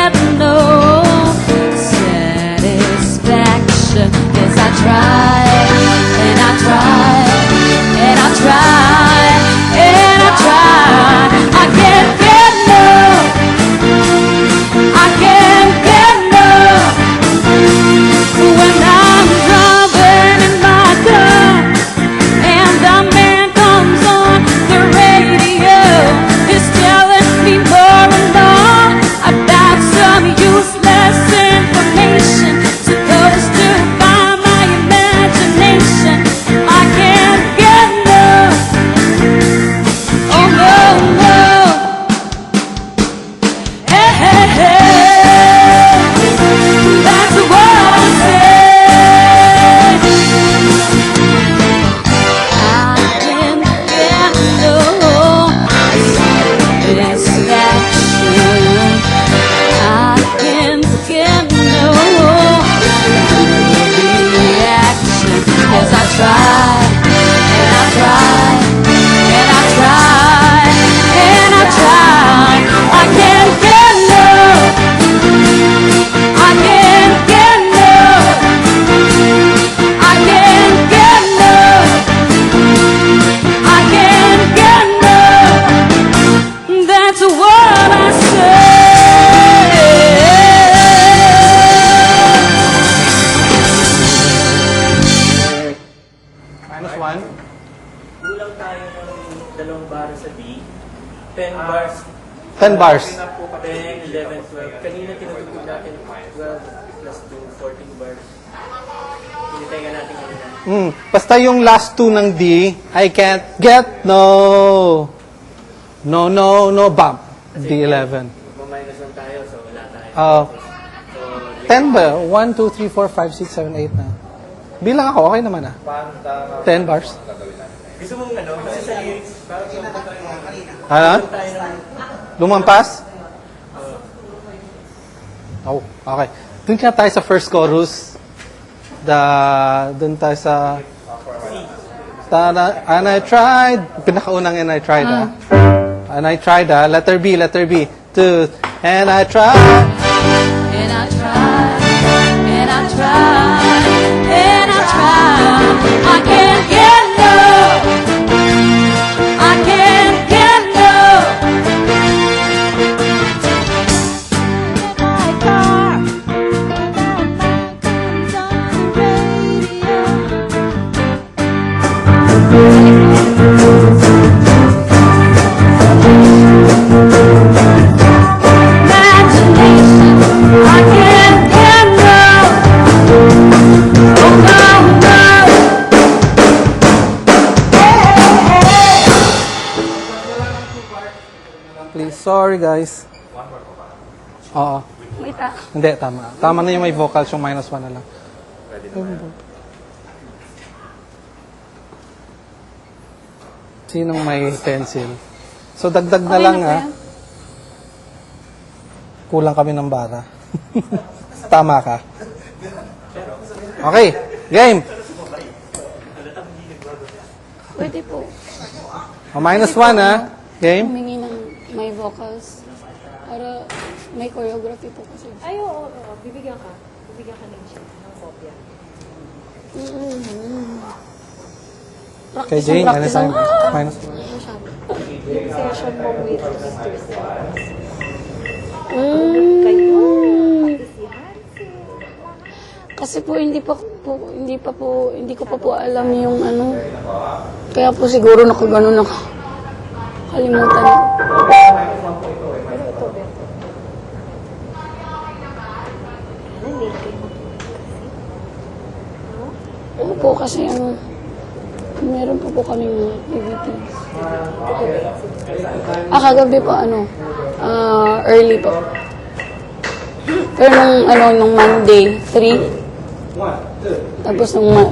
get no satisfaction. Yes, I try, and I try, and I try, and I try. I can't get no, I can't get no. When I'm driving in my car and the man comes on the radio, he's telling me more and more about some useless information supposed to buy my imagination. I can't get no, oh no, no. Hey, hey, hey, that's what I say. I can't get no satisfaction. I can't get no reaction. Yes, I try, and I try, and I try, and I try. I can't get no, I can't get no, I can't get no, I can't get no. That's what I say. Minus 1. Kulang tayo ng 2 bars sa D. 10 bars. 10 bars. 10, 11, 12. Kanina tinutugtog natin 12 plus 2, 14 bars. Hinintay nga natin kanina. Basta yung last 2 ng D, I can't get no. No, no, no, bump. D11. Mag-minus 1 tayo, so wala tayo. So, 10 ba? 1, 2, 3, 4, 5, 6, 7, 8 na. Bilang ako, okay naman ah. 10 bars. gusto mong ano, kasi sa lyrics, parang Ano? tayo ng Lumampas? Oh, okay. Doon ka tayo sa first chorus. Doon tayo sa... And I tried. Pinakaunang and I tried, And I tried, letter B, letter B. 2. And I tried. And I try, and I try, and I try. I can't get no, I can't get no. My car, comes on the imagination, I can't get no, oh no, no. Please, sorry guys. Oo. Wait ah. Hindi, tama. Tama na yung may vocals, yung minus 1 na lang. Sinong may pencil? So, dagdag na lang, Okay na po yan. Kulang kami ng bara. Tama ka. Okay, game. Pwede po. Minus 1, ha? Game. Humingi ng may vocals para may choreography po kasi. Ay, oo, oo. Bibigyan ka. Bibigyan ka ng sheet, ng kopya. Kay Jane, ano sa'yo? Minus 1. Yung session mo with Mr. Sims. Mm. Kayo, pati si Hansi. Kasi po hindi ko pa po alam yung ano. Kaya po siguro nakaganon ako. Kalimutan ko. Pero ito, Beto. Ano, late kayo mag-kasi? Ano po kasi ano, meron po kaming activities. Kagabi po ano, early po. Pero nung Monday, 3. Tapos nung